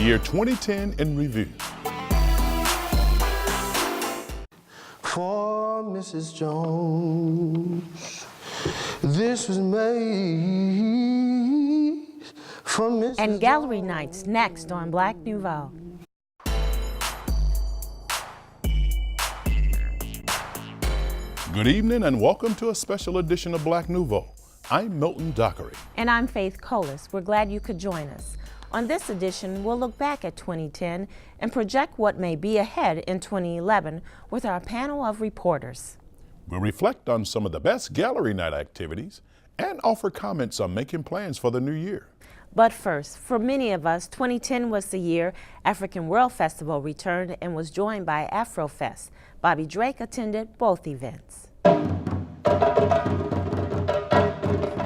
year 2010 in review. For Mrs. Jones, this was made for Mrs. And gallery nights next on Black Nouveau. Good evening and welcome to a special edition of Black Nouveau. I'm Milton Dockery. And I'm Faithe. We're glad you could join us. On this edition, we'll look back at 2010 and project what may be ahead in 2011 with our panel of reporters. We'll reflect on some of the best gallery night activities and offer comments on making plans for the new year. But first, for many of us, 2010 was the year African World Festival returned and was joined by Afro Fest. Bobby Drake attended both events.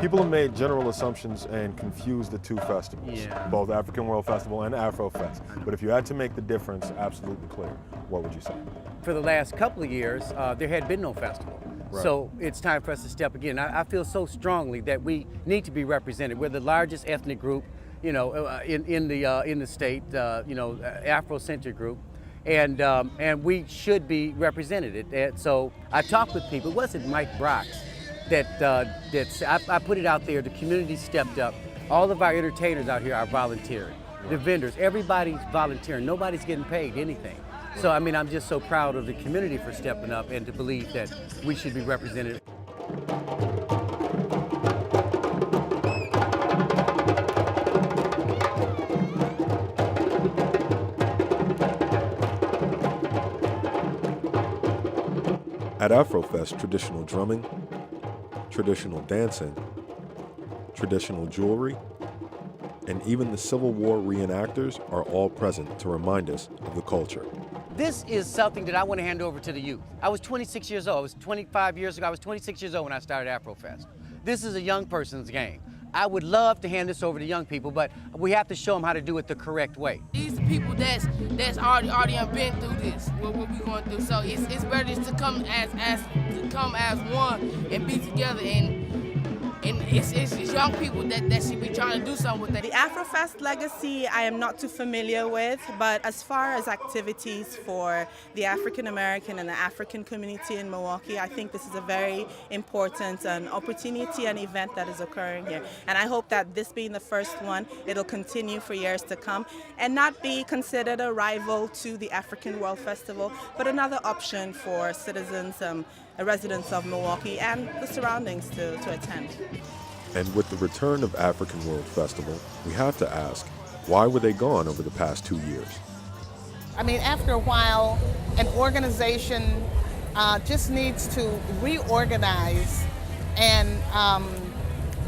People have made general assumptions and confused the two festivals, both African World Festival and Afro Fest. But if you had to make the difference absolutely clear, what would you say? For the last couple of years, there had been no festival. Right. So it's time for us to step again. I feel so strongly that we need to be represented. We're the largest ethnic group, in the state, Afrocentric group, and we should be represented. And so I talked with people. It wasn't Mike Brock's I put it out there. The community stepped up. All of our entertainers out here are volunteering. The vendors, everybody's volunteering. Nobody's getting paid anything. So, I mean, I'm just so proud of the community for stepping up and to believe that we should be represented. At Afrofest, traditional drumming, traditional dancing, traditional jewelry, and even the Civil War reenactors are all present to remind us of the culture. This is something that I want to hand over to the youth. I was 26 years old. It was 25 years ago. I was 26 years old when I started Afrofest. This is a young person's game. I would love to hand this over to young people, but we have to show them how to do it the correct way. These are people that's already been through this, what we're going through. So it's better just to come as one and be together, and it's young people that should be trying to do something with that. The Afrofest legacy I am not too familiar with, but as far as activities for the African American and the African community in Milwaukee, I think this is a very important opportunity and event that is occurring here. And I hope that this being the first one, it'll continue for years to come and not be considered a rival to the African World Festival, but another option for citizens, residents of Milwaukee and the surroundings to attend. And with the return of African World Festival, we have to ask, why were they gone over the past 2 years? I mean, after a while, an organization just needs to reorganize and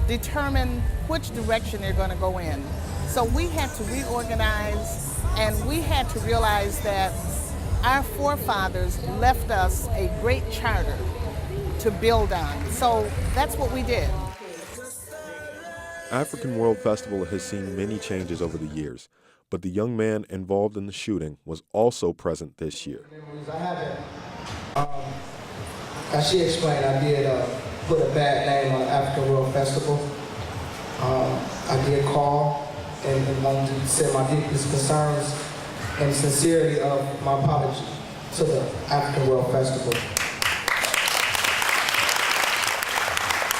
determine which direction they're going to go in. So we had to reorganize, and we had to realize that our forefathers left us a great charter to build on. So that's what we did. African World Festival has seen many changes over the years, but the young man involved in the shooting was also present this year. I haven't, as she explained, I did put a bad name on the African World Festival. I did call and wanted to send my deepest concerns and sincerity of my apology to the African World Festival.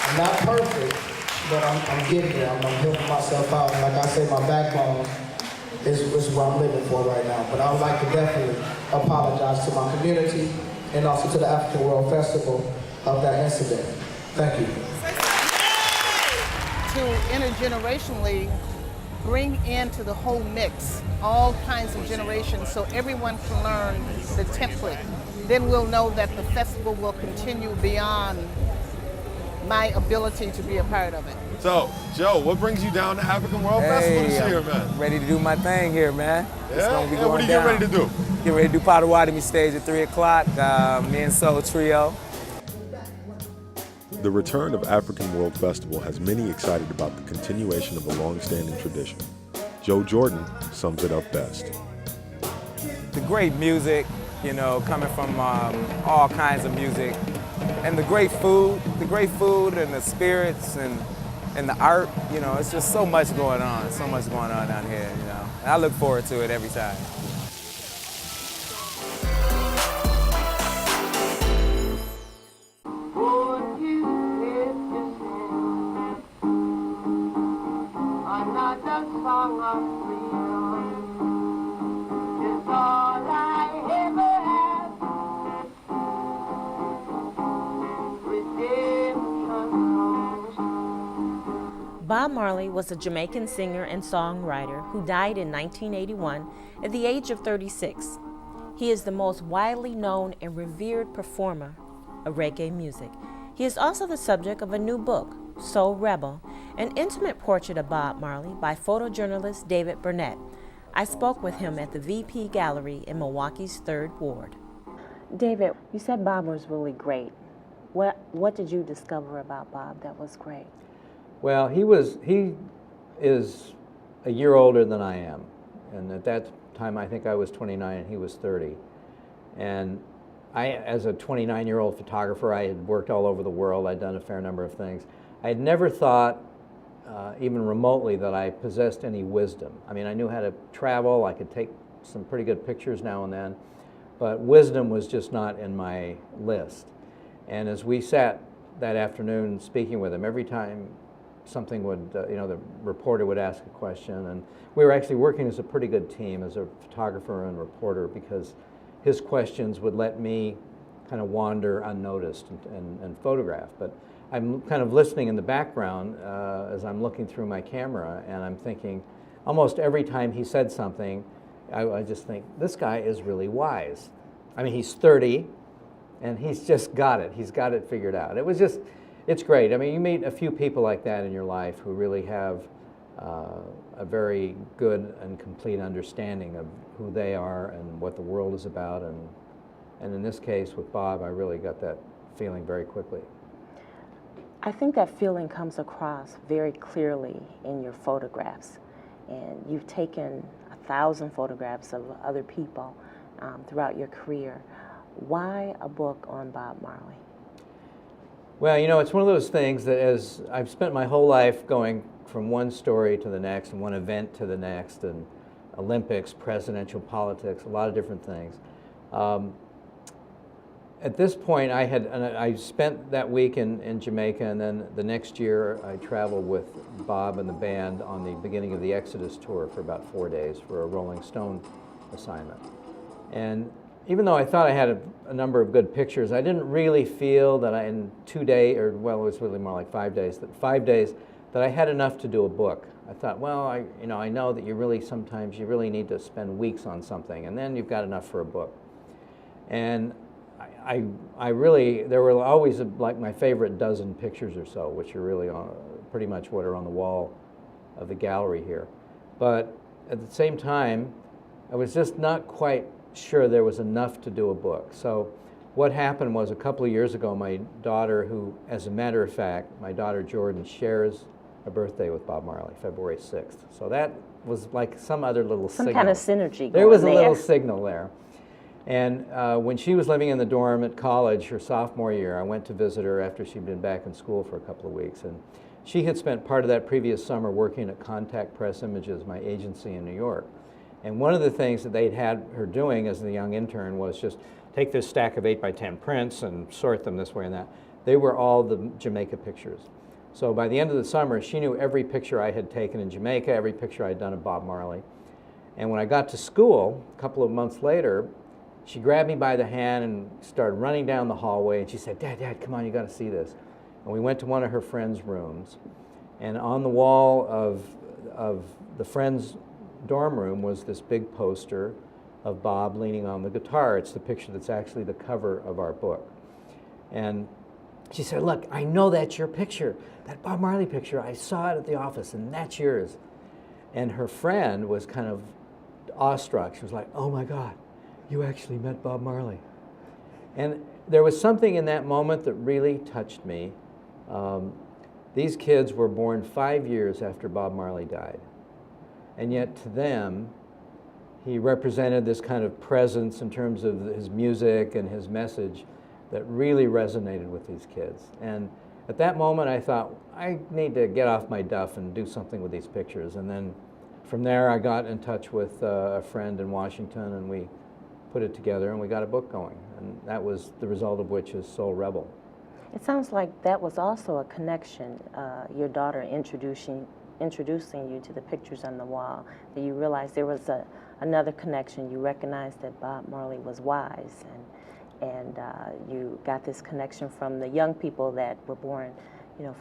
I'm not perfect, but I'm getting there. I'm helping myself out. And like I say, my backbone is what I'm living for right now. But I would like to definitely apologize to my community and also to the African World Festival of that incident. Thank you. To intergenerationally bring into the whole mix all kinds of generations so everyone can learn the template. Then we'll know that the festival will continue beyond my ability to be a part of it. So, Joe, what brings you down to African World Festival this year, man? Ready to do my thing here, man. Yeah? What are you getting ready to do? Get ready to do Potawatomi stage at 3 o'clock, me and Soul Trio. The return of African World Festival has many excited about the continuation of a long-standing tradition. Joe Jordan sums it up best. The great music, coming from all kinds of music, and the great food and the spirits and the art, it's just so much going on down here, I look forward to it every time. Bob Marley was a Jamaican singer and songwriter who died in 1981 at the age of 36. He is the most widely known and revered performer of reggae music. He is also the subject of a new book, Soul Rebel, an intimate portrait of Bob Marley by photojournalist David Burnett. I spoke with him at the VP Gallery in Milwaukee's 3rd Ward. David, you said Bob was really great. What did you discover about Bob that was great? Well, he is a year older than I am, and at that time I think I was 29 and he was 30. And I, as a 29-year-old photographer, I had worked all over the world. I'd done a fair number of things. I had never thought, even remotely, that I possessed any wisdom. I mean, I knew how to travel. I could take some pretty good pictures now and then, but wisdom was just not in my list. And as we sat that afternoon speaking with him, every time something would, the reporter would ask a question, and we were actually working as a pretty good team as a photographer and reporter, because his questions would let me kind of wander unnoticed and photograph. But I'm kind of listening in the background as I'm looking through my camera, and I'm thinking, almost every time he said something, I just think, this guy is really wise. I mean, he's 30, and he's just got it. He's got it figured out. It's great. I mean, you meet a few people like that in your life who really have a very good and complete understanding of who they are and what the world is about. And in this case, with Bob, I really got that feeling very quickly. I think that feeling comes across very clearly in your photographs. And you've taken 1,000 photographs of other people throughout your career. Why a book on Bob Marley? Well, it's one of those things that, as I've spent my whole life going from one story to the next and one event to the next, and Olympics, presidential politics, a lot of different things. At this point, I spent that week in Jamaica, and then the next year I traveled with Bob and the band on the beginning of the Exodus tour for about 4 days for a Rolling Stone assignment. And even though I thought I had a number of good pictures, I didn't really feel that in 2 days, or well, it was really more like 5 days, that I had enough to do a book. I thought, well, I know that sometimes you really need to spend weeks on something, and then you've got enough for a book. And there were always like my favorite dozen pictures or so, which are really pretty much what are on the wall of the gallery here. But at the same time, I was just not quite sure there was enough to do a book. So what happened was, a couple of years ago, my daughter, who, as a matter of fact, my daughter Jordan shares a birthday with Bob Marley, February 6th. So that was like some other little signal. Some kind of synergy. There was a little signal there. And when she was living in the dorm at college, her sophomore year, I went to visit her after she'd been back in school for a couple of weeks. And she had spent part of that previous summer working at Contact Press Images, my agency in New York. And one of the things that they'd had her doing as a young intern was just take this stack of 8x10 prints and sort them this way and that. They were all the Jamaica pictures. So by the end of the summer, she knew every picture I had taken in Jamaica, every picture I'd done of Bob Marley. And when I got to school, a couple of months later, she grabbed me by the hand and started running down the hallway, and she said, Dad, come on, you got to see this. And we went to one of her friend's rooms, and on the wall of the friend's dorm room was this big poster of Bob leaning on the guitar. It's the picture that's actually the cover of our book. And she said, look, I know that's your picture. That Bob Marley picture, I saw it at the office, and that's yours. And her friend was kind of awestruck. She was like, oh my God, you actually met Bob Marley. And there was something in that moment that really touched me. These kids were born 5 years after Bob Marley died. And yet to them, he represented this kind of presence in terms of his music and his message that really resonated with these kids. And at that moment, I thought, I need to get off my duff and do something with these pictures. And then from there, I got in touch with a friend in Washington, and we put it together, and we got a book going. And that was the result of which is Soul Rebel. It sounds like that was also a connection, your daughter introducing you to the pictures on the wall, that you realized there was another connection. You recognized that Bob Marley was wise, and you got this connection from the young people that were born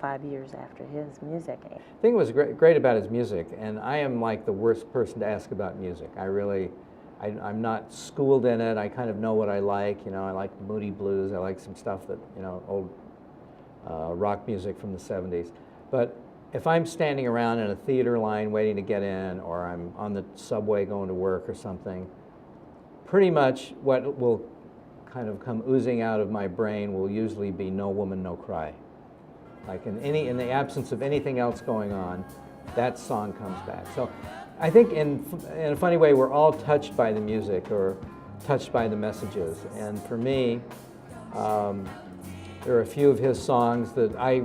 5 years after his music. I think it was great about his music, and I am like the worst person to ask about music. I'm not schooled in it. I kind of know what I like. I like moody blues. I like some stuff that, old rock music from the 70s. But if I'm standing around in a theater line waiting to get in, or I'm on the subway going to work or something, pretty much what will kind of come oozing out of my brain will usually be No Woman, No Cry. Like in the absence of anything else going on, that song comes back. So I think in a funny way, we're all touched by the music or touched by the messages. And for me, there are a few of his songs that I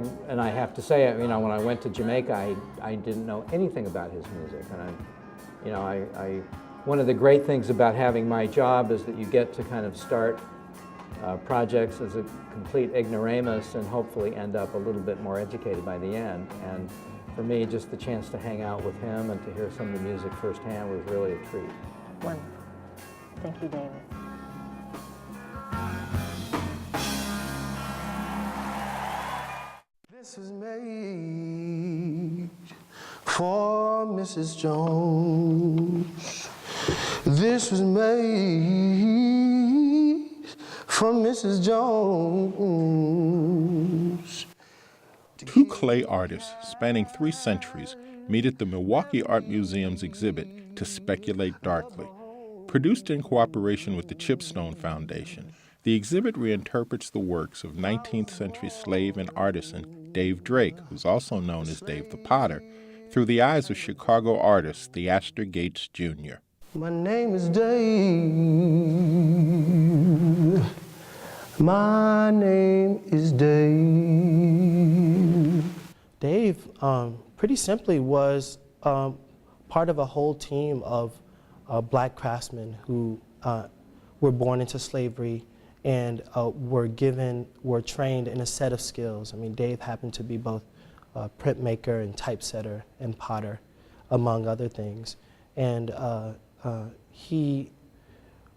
have to say, when I went to Jamaica, I didn't know anything about his music. And one of the great things about having my job is that you get to kind of start projects as a complete ignoramus and hopefully end up a little bit more educated by the end. And for me, just the chance to hang out with him and to hear some of the music firsthand was really a treat. Wonderful. Thank you, David. This was made for Mrs. Jones. This was made for Mrs. Jones. Two clay artists spanning 3 centuries meet at the Milwaukee Art Museum's exhibit To Speculate Darkly. Produced in cooperation with the Chipstone Foundation, the exhibit reinterprets the works of 19th century slave and artisan Dave Drake, who's also known as Dave the Potter, through the eyes of Chicago artist Theaster Gates Jr. My name is Dave. My name is Dave. Dave, pretty simply, was part of a whole team of black craftsmen who were born into slavery and were trained in a set of skills. I mean, Dave happened to be both a printmaker and typesetter and potter, among other things. And he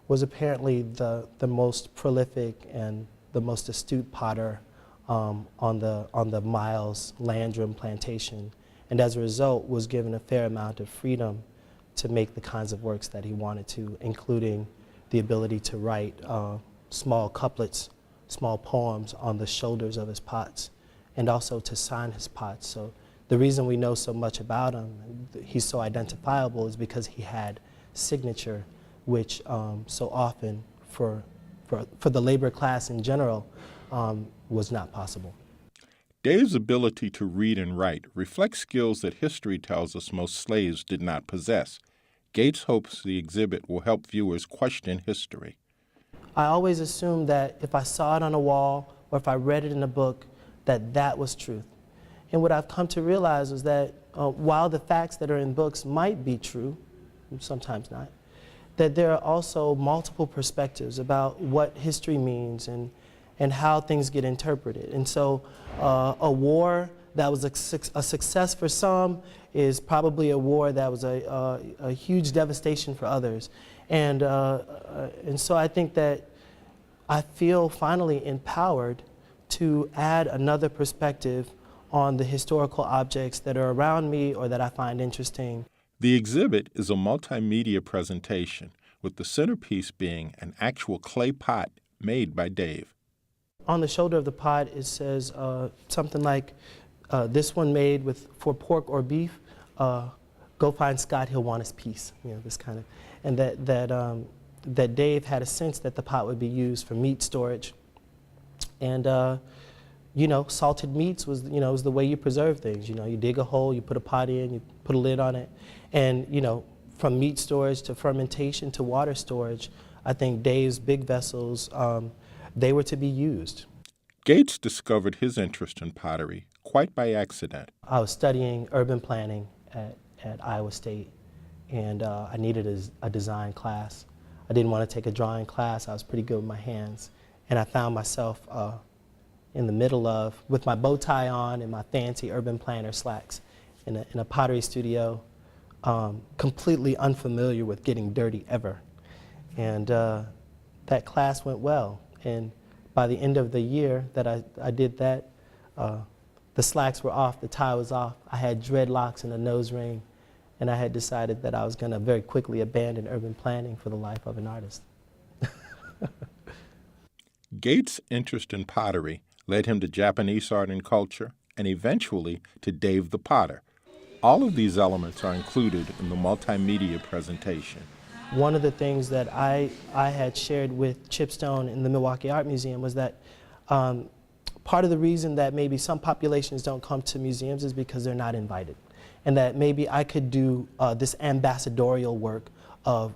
was apparently the most prolific and the most astute potter on the Miles Landrum plantation, and as a result was given a fair amount of freedom to make the kinds of works that he wanted to, including the ability to write small couplets, small poems on the shoulders of his pots, and also to sign his pots. So the reason we know so much about him, he's so identifiable, is because he had signature, which so often for the labor class in general was not possible. Dave's ability to read and write reflects skills that history tells us most slaves did not possess. Gates hopes the exhibit will help viewers question history. I always assumed that if I saw it on a wall or if I read it in a book, that was truth. And what I've come to realize is that while the facts that are in books might be true, sometimes not, that there are also multiple perspectives about what history means and how things get interpreted. And so a war that was a success for some is probably a war that was a huge devastation for others. And so I think that I feel finally empowered to add another perspective on the historical objects that are around me or that I find interesting. The exhibit is a multimedia presentation, with the centerpiece being an actual clay pot made by Dave. On the shoulder of the pot, it says something like, this one made for pork or beef, go find Scott, he'll want his piece, this kind of, and that Dave had a sense that the pot would be used for meat storage. And salted meats was the way you preserve things. You dig a hole, you put a pot in, you put a lid on it, and from meat storage to fermentation to water storage, I think Dave's big vessels, they were to be used. Gates discovered his interest in pottery quite by accident. I was studying urban planning at Iowa State, and I needed a design class. I didn't want to take a drawing class. I was pretty good with my hands. And I found myself in the middle of, with my bow tie on and my fancy urban planner slacks, in a pottery studio, completely unfamiliar with getting dirty ever. And that class went well. And by the end of the year that I did that, the slacks were off, the tie was off. I had dreadlocks and a nose ring, and I had decided that I was going to very quickly abandon urban planning for the life of an artist. Gates' interest in pottery led him to Japanese art and culture, and eventually to Dave the Potter. All of these elements are included in the multimedia presentation. One of the things that I had shared with Chipstone in the Milwaukee Art Museum was that part of the reason that maybe some populations don't come to museums is because they're not invited. And that maybe I could do this ambassadorial work of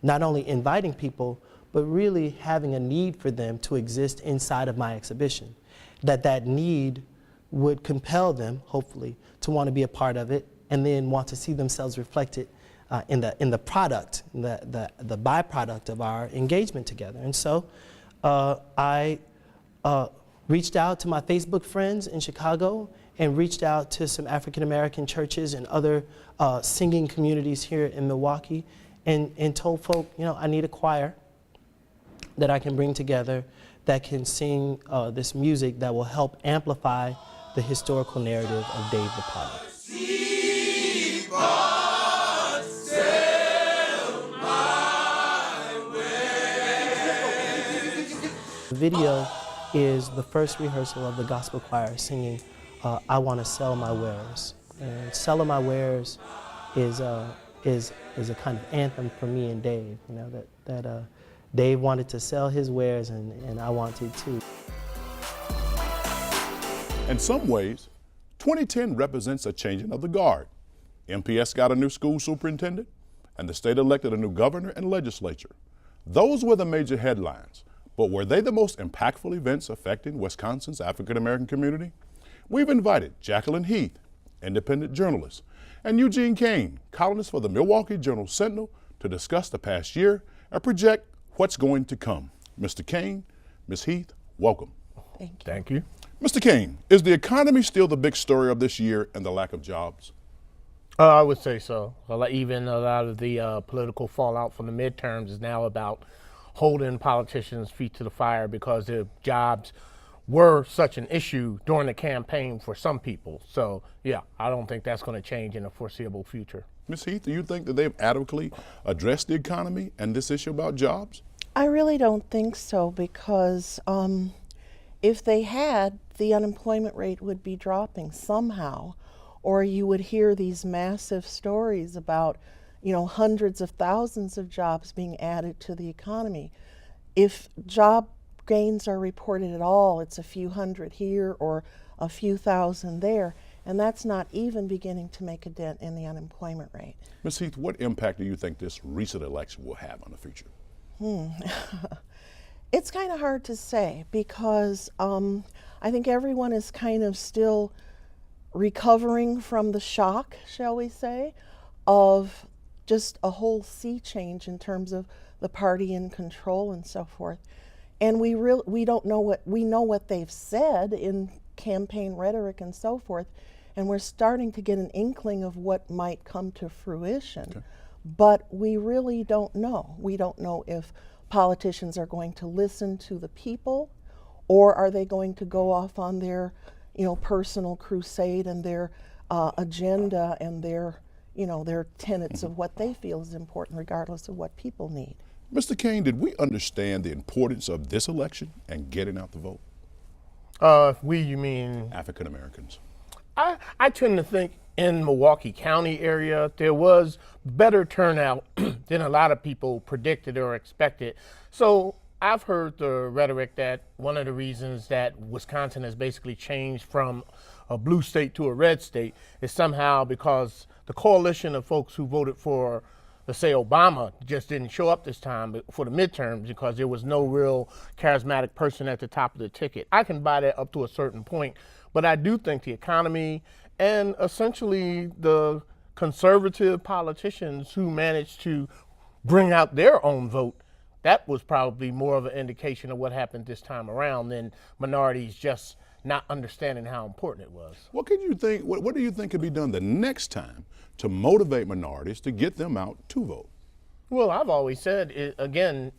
not only inviting people, but really having a need for them to exist inside of my exhibition. That need would compel them, hopefully, to want to be a part of it and then want to see themselves reflected in the product, the byproduct of our engagement together. And so I reached out to my Facebook friends in Chicago and reached out to some African-American churches and other singing communities here in Milwaukee and told folk, you know, I need a choir that I can bring together that can sing this music that will help amplify the historical narrative of Dave the Potter. The video is the first rehearsal of the gospel choir singing I Want to Sell My Wares. And Selling My Wares is a kind of anthem for me and Dave, you know, that Dave wanted to sell his wares and I wanted to. In some ways, 2010 represents a changing of the guard. MPS got a new school superintendent, and the state elected a new governor and legislature. Those were the major headlines, but were they the most impactful events affecting Wisconsin's African-American community? We've invited Jacquelyn Heath, independent journalist, and Eugene Kane, columnist for the Milwaukee Journal-Sentinel, to discuss the past year and project what's going to come. Mr. Kane, Ms. Heath, welcome. Thank you. Thank you. Mr. Kane, is the economy still the big story of this year and the lack of jobs? I would say so. Even a lot of the political fallout from the midterms is now about holding politicians' feet to the fire because their jobs were such an issue during the campaign for some people. So, yeah, I don't think that's going to change in the foreseeable future. Ms. Heath, do you think that they've adequately addressed the economy and this issue about jobs? I really don't think so, because if they had, the unemployment rate would be dropping somehow, or you would hear these massive stories about, you know, hundreds of thousands of jobs being added to the economy. If job gains are reported at all, it's a few hundred here or a few thousand there, and that's not even beginning to make a dent in the unemployment rate. Ms. Heath, what impact do you think this recent election will have on the future? It's kind of hard to say, because I think everyone is kind of still recovering from the shock, shall we say, of just a whole sea change in terms of the party in control and so forth. And we don't know we know what they've said in campaign rhetoric and so forth, and we're starting to get an inkling of what might come to fruition. Okay. But we really don't know. We don't know if politicians are going to listen to the people, or are they going to go off on their, you know, personal crusade and their agenda and their, you know, their tenets of what they feel is important, regardless of what people need. Mr. Kane, did we understand the importance of this election and getting out the vote? You mean? African Americans. I tend to think in Milwaukee County area, there was better turnout than a lot of people predicted or expected. So I've heard the rhetoric that one of the reasons that Wisconsin has basically changed from a blue state to a red state is somehow because the coalition of folks who voted for, let's say, Obama just didn't show up this time for the midterms because there was no real charismatic person at the top of the ticket. I can buy that up to a certain point, but I do think the economy and essentially the conservative politicians who managed to bring out their own vote, that was probably more of an indication of what happened this time around than minorities just not understanding how important it was. What do you think could be done the next time to motivate minorities to get them out to vote? Well, I've always said, again,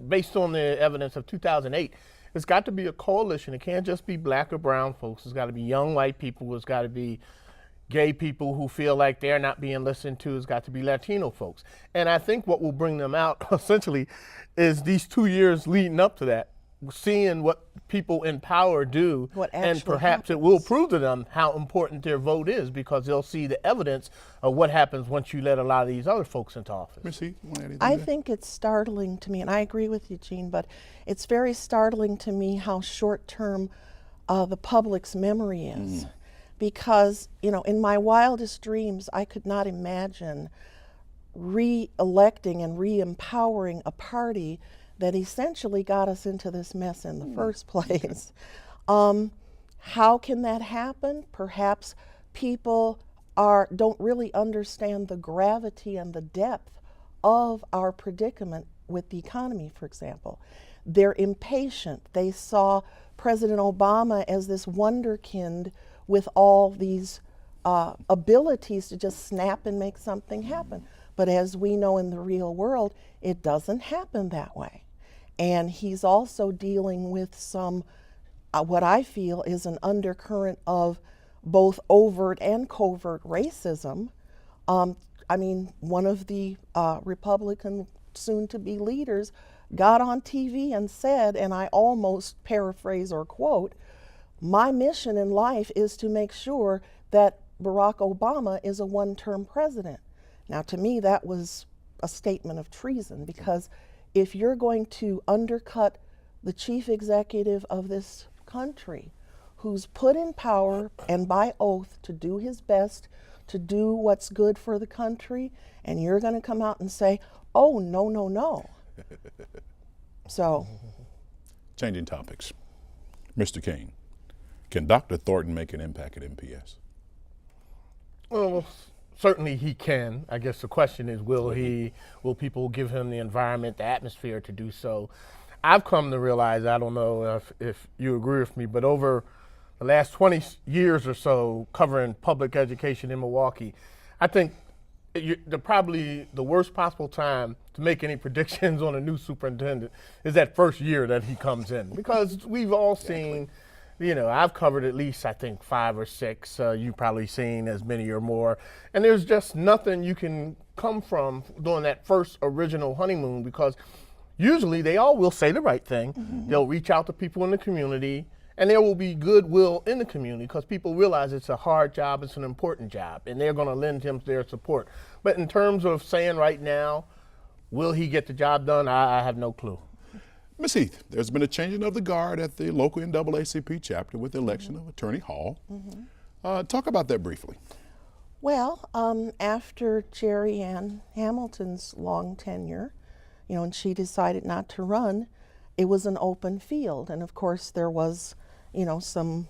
based on the evidence of 2008, it's got to be a coalition. It can't just be black or brown folks. It's got to be young white people. It's got to be gay people who feel like they're not being listened to. It's got to be Latino folks. And I think what will bring them out essentially is these 2 years leading up to that, seeing what people in power do, and perhaps it will prove to them how important their vote is, because they'll see the evidence of what happens once you let a lot of these other folks into office. Ms. Heath, you want to add anything I to that? think it's startling to me, and I agree with Eugene, but it's very startling to me how short-term the public's memory is. Because, you know, in my wildest dreams, I could not imagine re-electing and re-empowering a party that essentially got us into this mess in the first place. How can that happen? Perhaps people don't really understand the gravity and the depth of our predicament with the economy, for example. They're impatient. They saw President Obama as this wonderkind with all these abilities to just snap and make something happen. But as we know in the real world, it doesn't happen that way. And he's also dealing with some, what I feel is an undercurrent of both overt and covert racism. I mean, one of the Republican soon-to-be leaders got on TV and said, and I almost paraphrase or quote, "My mission in life is to make sure that Barack Obama is a one-term president." Now, to me, that was a statement of treason, because if you're going to undercut the chief executive of this country, who's put in power and by oath to do his best to do what's good for the country, and you're going to come out and say, "Oh, no, no, no." So. Changing topics. Mr. Kane, can Dr. Thornton make an impact at MPS? Well, certainly he can. I guess the question is, will people give him the environment, the atmosphere to do so? I've come to realize, I don't know if you agree with me, but over the last 20 years or so covering public education in Milwaukee, I think probably the worst possible time to make any predictions on a new superintendent is that first year that he comes in. Because we've all seen, you know, I've covered at least, I think, 5 or 6. You've probably seen as many or more. And there's just nothing you can come from during that first original honeymoon, because usually they all will say the right thing. They'll reach out to people in the community, and there will be goodwill in the community because people realize it's a hard job, it's an important job, and they're going to lend him their support. But in terms of saying right now, will he get the job done, I have no clue. Ms. Heath, there's been a changing of the guard at the local NAACP chapter with the election of Attorney Hall. Talk about that briefly. Well, after Jerry Ann Hamilton's long tenure, you know, and she decided not to run, it was an open field. And of course there was, you know, some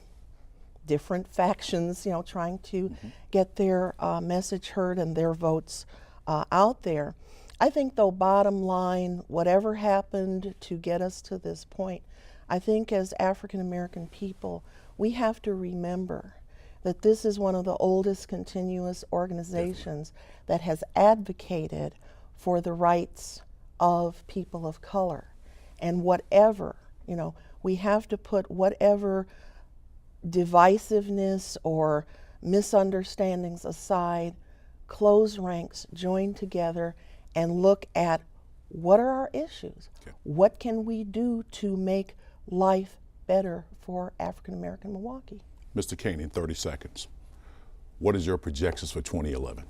different factions, you know, trying to get their message heard and their votes out there. I think, though, bottom line, whatever happened to get us to this point, I think as African American people, we have to remember that this is one of the oldest continuous organizations that has advocated for the rights of people of color. And whatever, you know, we have to put whatever divisiveness or misunderstandings aside, close ranks, join together, and look at what are our issues? What can we do to make life better for African American Milwaukee? Mr. Kane, in 30 seconds, what is your projections for 2011?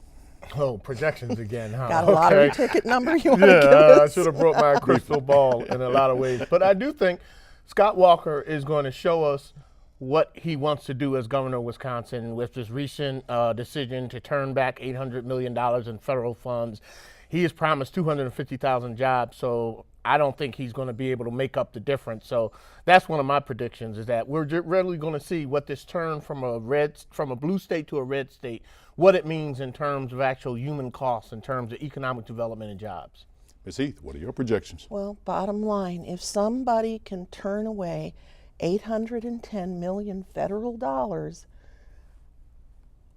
Oh, projections again, huh? Got a lottery ticket number you want to give us? I should have brought my crystal ball in a lot of ways. But I do think Scott Walker is going to show us what he wants to do as governor of Wisconsin with this recent decision to turn back $800 million in federal funds. He has promised 250,000 jobs, so I don't think he's going to be able to make up the difference. So that's one of my predictions, is that we're really going to see what this turn from a blue state to a red state, what it means in terms of actual human costs, in terms of economic development and jobs. Ms. Heath, what are your projections? Well, bottom line, if somebody can turn away $810 million federal dollars,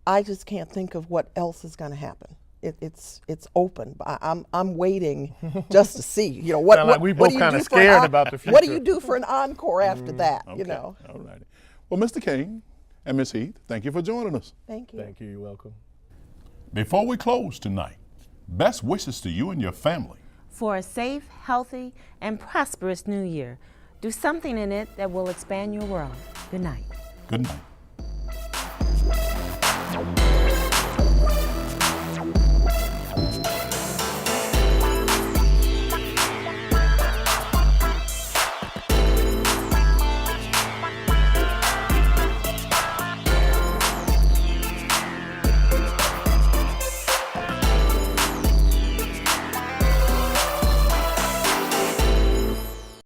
I just can't think of what else is going to happen. It's open. I'm waiting just to see. You know what? Like we both kind of scared about the future. What do you do for an encore after that? Okay. You know. All righty. Well, Mr. Kane and Ms. Heath, thank you for joining us. Thank you. Thank you. You're welcome. Before we close tonight, best wishes to you and your family. For a safe, healthy, and prosperous new year, do something in it that will expand your world. Good night. Good night.